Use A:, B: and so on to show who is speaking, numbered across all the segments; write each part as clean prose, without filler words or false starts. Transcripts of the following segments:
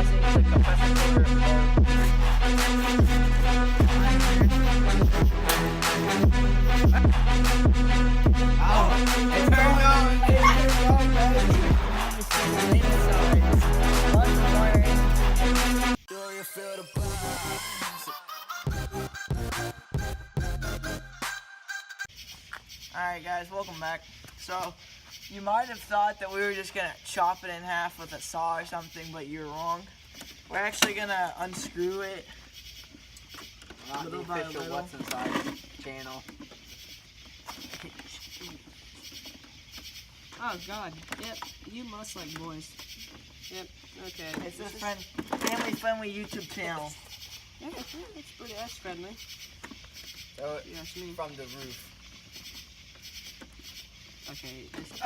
A: testing the capacitor.
B: Oh, it turned on.
A: Alright guys, welcome back. So, you might have thought that we were just going to chop it in half with a saw or something, but you're wrong. We're actually going to unscrew it.
B: Not the official What's Inside channel.
C: Oh god, yep, you must like boys. Yep, okay.
A: It's a family-friendly YouTube channel.
C: Yeah, it's pretty ass friendly.
B: So,
C: Yes, me.
B: from the roof.
C: Okay, this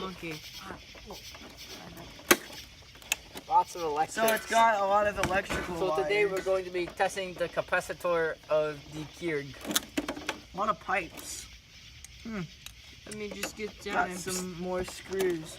C: monkey.
B: Lots of electric.
A: So it's got a lot of electrical
B: So today
A: wires.
B: we're going to be testing the capacitor of the Keurig.
A: A lot of pipes.
C: Let me just get down
A: Got
C: and
A: some more screws.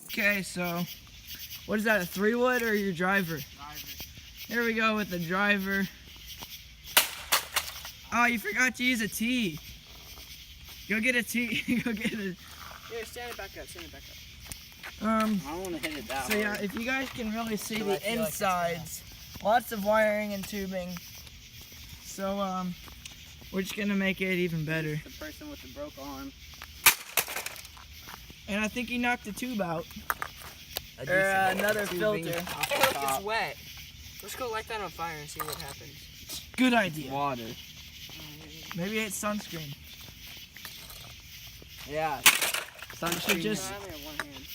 A: Okay, so what is that, a 3-wood or your driver? Here we go with the driver. Oh, you forgot to use a T. Go get a T. Go get a.
C: here, stand it back up, stand it back up.
B: I don't want to hit it that
A: So yeah,
B: hard.
A: if you guys can really see
B: So I
A: the
B: feel like it's
A: insides, lots of wiring and tubing. So we're just gonna make it even better.
B: The person with the broke arm.
A: And I think he knocked the tube out.
B: A
A: Or
B: decent
A: another
B: tubing
A: filter.
B: off
C: Hey,
B: the
C: look,
B: top.
C: it's wet. Let's go light that on fire and see what happens.
A: Good idea.
B: Water.
A: Maybe it's sunscreen.
B: Yeah. Sunscreen.
A: just-
C: I only have one hand.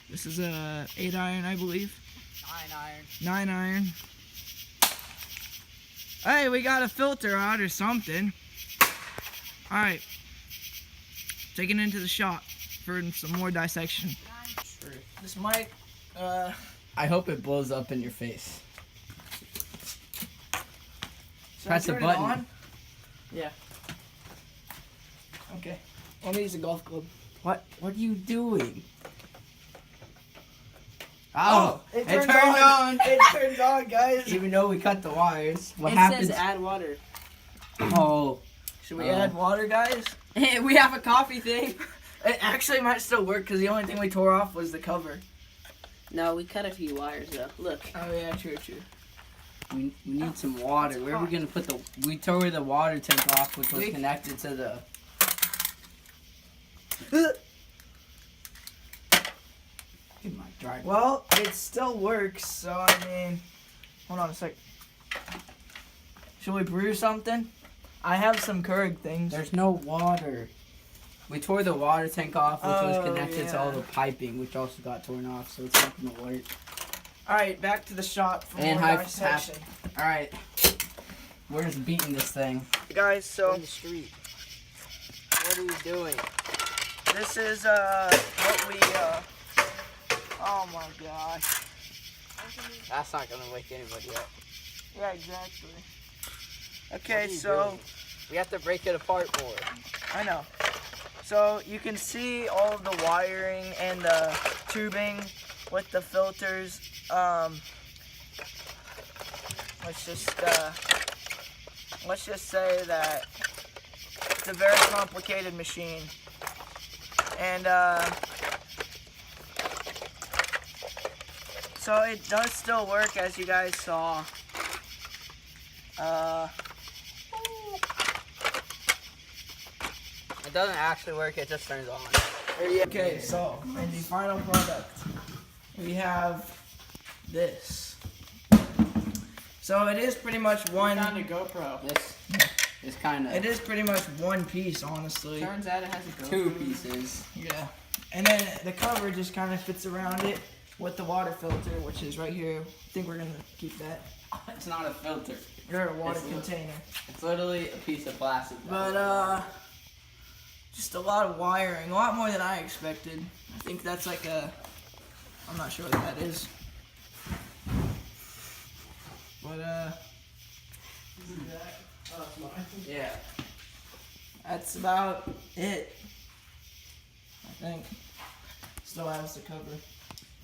A: This is a 8 iron, I believe.
B: 9 iron.
A: 9 iron. Hey, we got a filter out or something. Alright. Taking it into the shop for some more dissection. This mic,
B: I hope it blows up in your face.
A: should
B: Press
A: I
B: the
A: turn it
B: button.
A: on? Yeah. Okay. Let me use a golf club.
B: What are you doing? Oh, it turned
A: turns
B: on.
A: It turns on, guys.
B: Even though we cut the wires, what
C: It
B: happens?
C: says add water.
B: Oh,
A: Should we add water, guys?
C: Hey, we have a coffee thing.
A: It actually might still work because the only thing we tore off was the cover.
C: No, we cut a few wires though. Look.
A: Oh yeah, true.
B: we need some water. Where are we gonna put the? We tore the water tank off, which was connected to the. Get my driver.
A: Well, it still works, so I mean, hold on a sec. Should we brew something? I have some Keurig things.
B: There's no water. We tore the water tank off, which was connected to all
A: yeah.
B: the piping, which also got torn off, so it's not gonna work.
A: Alright, back to the shop for
B: And
A: more
B: high-
A: dissection.
B: All right, we're just beating this thing.
A: Guys, so
C: In the street. What are you doing?
A: this is what we oh my gosh.
B: That's not gonna wake anybody up.
A: Yeah, exactly.
B: What
A: Okay,
B: are you
A: so
B: doing? We have to break it apart more.
A: I know. So you can see all of the wiring and the tubing with the filters. Let's just say that it's a very complicated machine. And so it does still work, as you guys saw.
B: It doesn't actually work, it just turns on.
A: Okay, so in the final product, we have this. So it is pretty much one.
C: Found a GoPro.
B: This is kind of.
A: It is pretty much one piece, honestly.
C: Turns out it has a GoPro.
B: 2 pieces.
A: Yeah. And then the cover just kind of fits around it with the water filter, which is right here. I think we're gonna keep that.
B: It's not a filter.
A: Or a water
B: It's
A: container.
B: It's literally a piece of plastic.
A: But just a lot of wiring, a lot more than I expected. I think that's like I'm not sure what that is. But yeah, that's about it. I think. Still has the cover.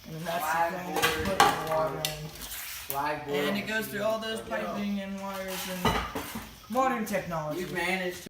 A: And then that's the thing that you put the water in. And it goes through all those piping and wires and modern technology.
B: You've managed